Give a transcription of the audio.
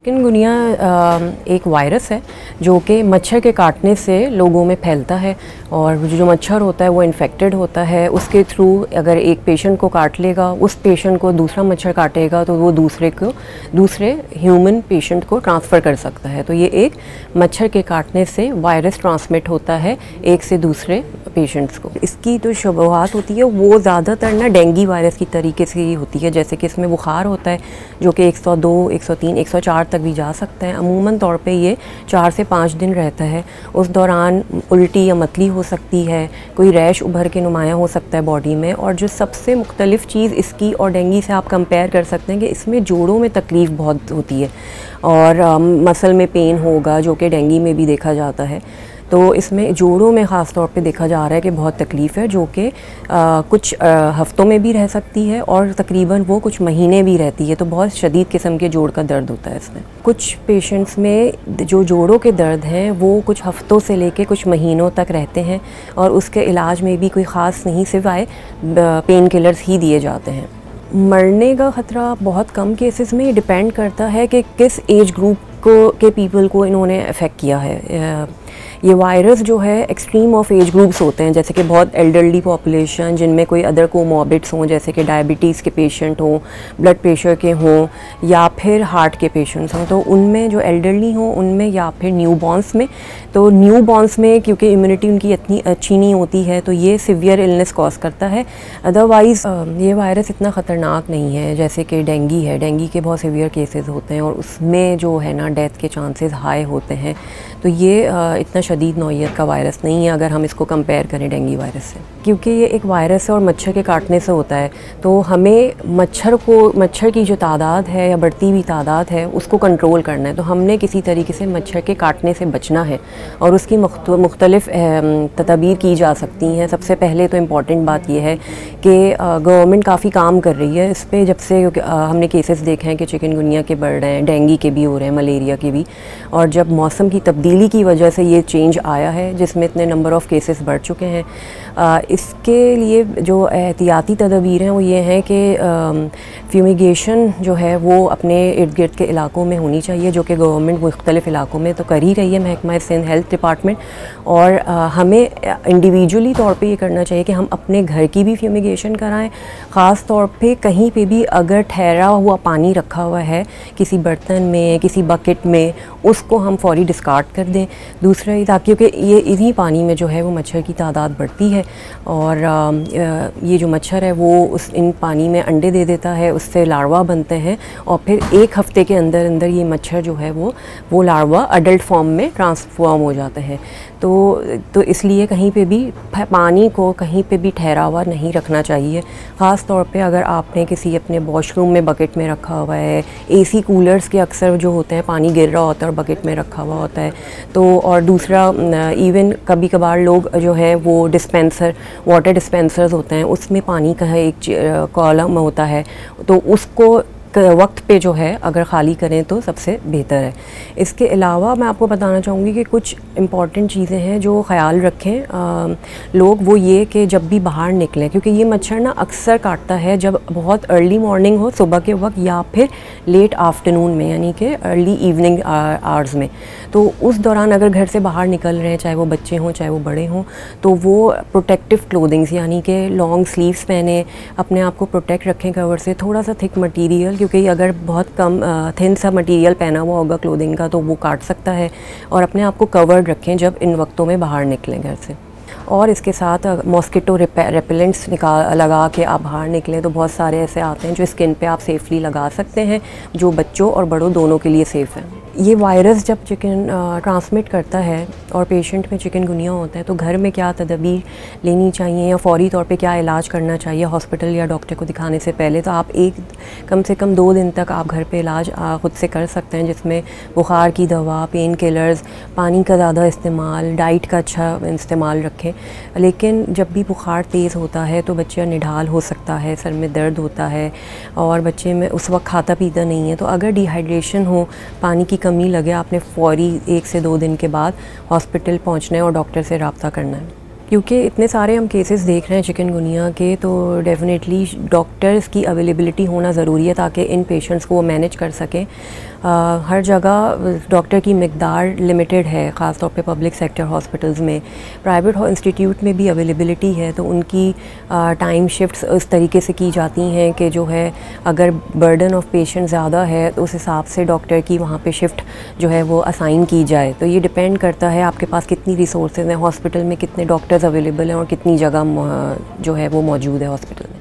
Chikungunya एक virus है जो कि मच्छर के काटने से लोगों में फैलता है और जो मच्छर होता है वो इन्फेक्टेड होता है। उसके थ्रू अगर एक पेशेंट को काट लेगा, उस पेशेंट को दूसरा मच्छर काटेगा तो वो दूसरे ह्यूमन पेशेंट को ट्रांसफ़र कर सकता है। तो ये एक मच्छर के काटने से वायरस ट्रांसमिट होता है एक से दूसरे पेशेंट्स को। इसकी जो शुरुआत होती है वो ज़्यादातर ना डेंगू वायरस की तरीके से ही होती है, जैसे कि इसमें बुखार होता है जो कि 102, 103, 104 तक भी जा सकता है। अमूमन तौर पे ये 4 से 5 दिन रहता है। उस दौरान उल्टी या मतली हो सकती है, कोई रैश उभर के नुमायाँ हो सकता है बॉडी में। और जो सबसे मुख्तलिफ़ चीज़ इसकी और डेंगू से आप कंपेयर कर सकते हैं कि इसमें जोड़ों में तकलीफ़ बहुत होती है और मसल में पेन होगा जो कि डेंगू में भी देखा जाता है। तो इसमें जोड़ों में ख़ास तौर पे देखा जा रहा है कि बहुत तकलीफ़ है जो कि कुछ हफ़्तों में भी रह सकती है और तकरीबन वो कुछ महीने भी रहती है। तो बहुत शदीद किस्म के जोड़ का दर्द होता है इसमें। कुछ पेशेंट्स में जो जोड़ों के दर्द हैं वो कुछ हफ़्तों से लेके कुछ महीनों तक रहते हैं और उसके इलाज में भी कोई ख़ास नहीं, सिवाय पेन किलर्स ही दिए जाते हैं। मरने का ख़तरा बहुत कम केसेस में डिपेंड करता है कि किस एज ग्रुप के पीपल को इन्होंने अफेक्ट किया है। ये वायरस जो है एक्सट्रीम ऑफ एज ग्रुप्स होते हैं, जैसे कि बहुत एल्डरली पॉपुलेशन जिनमें कोई अदर कोमॉर्बिड्स हों, जैसे कि डायबिटीज़ के पेशेंट हों, ब्लड प्रेशर के हों या फिर हार्ट के पेशेंट्स हों। तो उनमें जो एल्डरली हों उनमें, या फिर न्यूबॉर्न्स में। तो न्यूबॉर्न्स में क्योंकि इम्यूनिटी उनकी इतनी अच्छी नहीं होती है तो ये सीवियर इलनेस कॉज करता है। अदरवाइज़ ये वायरस इतना ख़तरनाक नहीं है जैसे कि डेंगू है। डेंगू के बहुत सीवियर केसेस होते हैं और उसमें जो है ना डेथ के चांसेस हाई होते हैं। तो ये इतना शदीद नौइयत का वायरस नहीं है अगर हम इसको कंपेयर करें डेंगू वायरस से, क्योंकि ये एक वायरस है और मच्छर के काटने से होता है। तो हमें मच्छर की जो तादाद है या बढ़ती हुई तादाद है उसको कंट्रोल करना है। तो हमने किसी तरीके से मच्छर के काटने से बचना है और उसकी मुख्तलिफ़ तदबीर की जा सकती हैं। सबसे पहले तो इम्पॉर्टेंट बात यह है कि गवर्नमेंट काफ़ी काम कर रही है इस पर, जब से हमने केसेस देखे हैं कि चिकनगुनिया के बढ़ रहे हैं, डेंगू के भी हो रहे हैं, मलेरिया के भी। और जब मौसम की तब्दीली की वजह से ये चेंज आया है जिसमें इतने नंबर ऑफ़ केसेस बढ़ चुके हैं। इसके लिए जो एहतियाती तदबीर हैं वो ये हैं कि फ्यूमिगेशन जो है वो अपने इर्द गिर्द के इलाकों में होनी चाहिए, जो कि गवर्नमेंट मुख्तलिफ़ इलाकों में तो कर ही रही है, महकमा सिंध हेल्थ डिपार्टमेंट। और हमें इंडिविजुअली तौर पे ये करना चाहिए कि हम अपने घर की भी फ्यूमिगेशन कराएं। ख़ास तौर पे कहीं पे भी अगर ठहरा हुआ पानी रखा हुआ है किसी बर्तन में, किसी बकेट में, उसको हम फौरी डिस्कार्ड कर दें। दूसरा क्योंकि ये इन्हीं पानी में जो है वो मच्छर की तादाद बढ़ती है और ये जो मच्छर है वो इन पानी में अंडे दे देता है, उससे लार्वा बनते हैं और फिर 1 हफ़्ते के अंदर अंदर ये मच्छर जो है वो लार्वा अडल्ट फॉर्म में ट्रांसफॉर्म हो जाते हैं। तो इसलिए कहीं पे भी पानी को कहीं पे भी ठहरा हुआ नहीं रखना चाहिए। ख़ास तौर पे अगर आपने किसी अपने वॉशरूम में बकेट में रखा हुआ है, एसी कूलर्स के अक्सर जो होते हैं पानी गिर रहा होता है और बकेट में रखा हुआ होता है। तो और दूसरा इवन कभी कभार लोग जो है वो वाटर डिस्पेंसर्स होते हैं उसमें पानी का एक कॉलम होता है, तो उसको वक्त पे जो है अगर ख़ाली करें तो सबसे बेहतर है। इसके अलावा मैं आपको बताना चाहूँगी कि कुछ इम्पॉर्टेंट चीज़ें हैं जो ख़याल रखें लोग, वो ये कि जब भी बाहर निकलें, क्योंकि ये मच्छर ना अक्सर काटता है जब बहुत अर्ली मॉर्निंग हो, सुबह के वक्त, या फिर लेट आफ्टरनून में, यानी कि अर्ली इवनिंग आवर्स में। तो उस दौरान अगर घर से बाहर निकल रहे हैं, चाहे वो बच्चे हों चाहे वो बड़े हों, तो वो प्रोटेक्टिव क्लोथिंग्स यानी कि लॉन्ग स्लीव्स पहने, अपने आप को प्रोटेक्ट रखें कवर से। थोड़ा सा थिक मटीरियल, क्योंकि अगर बहुत कम थिन सा मटेरियल पहना हुआ होगा क्लोथिंग का तो वो काट सकता है। और अपने आप को कवर्ड रखें जब इन वक्तों में बाहर निकलें घर से। और इसके साथ मॉस्किटो रेपेलेंट्स लगा के आप बाहर निकलें तो बहुत सारे ऐसे आते हैं जो स्किन पे आप सेफली लगा सकते हैं, जो बच्चों और बड़ों दोनों के लिए सेफ़ हैं। ये वायरस जब ट्रांसमिट करता है और पेशेंट में चिकनगुनिया होता है तो घर में क्या तदबीर लेनी चाहिए या फ़ौरी तौर पे क्या इलाज करना चाहिए हॉस्पिटल या डॉक्टर को दिखाने से पहले। तो आप कम से कम 2 दिन तक आप घर पे इलाज ख़ुद से कर सकते हैं, जिसमें बुखार की दवा, पेन किलर्स, पानी का ज़्यादा इस्तेमाल, डाइट का अच्छा इस्तेमाल रखें। लेकिन जब भी बुखार तेज़ होता है तो बच्चा निढाल हो सकता है, सर में दर्द होता है और बच्चे में उस वक्त खाता पीता नहीं है। तो अगर डिहाइड्रेशन हो, पानी की कमी लगे, आपने फ़ौरी 1 से 2 दिन के बाद हॉस्पिटल पहुंचना है और डॉक्टर से रब्ता करना है। क्योंकि इतने सारे हम केसेस देख रहे हैं चिकनगुनिया के, तो डेफिनेटली डॉक्टर्स की अवेलेबिलिटी होना ज़रूरी है ताकि इन पेशेंट्स को वो मैनेज कर सकें। हर जगह डॉक्टर की मिकदार लिमिटेड है, ख़ास तौर पे पब्लिक सेक्टर हॉस्पिटल्स में। प्राइवेट इंस्टीट्यूट में भी अवेलेबिलिटी है, तो उनकी टाइम शिफ्ट्स इस तरीके से की जाती हैं कि जो है अगर बर्डन ऑफ पेशेंट ज़्यादा है तो उस हिसाब से डॉक्टर की वहाँ पे शिफ्ट जो है वो असाइन की जाए। तो ये डिपेंड करता है आपके पास कितनी रिसोर्सेज हैं, हॉस्पिटल में कितने डॉक्टर्स अवेलेबल हैं और कितनी जगह जो है वो मौजूद है हॉस्पिटल में।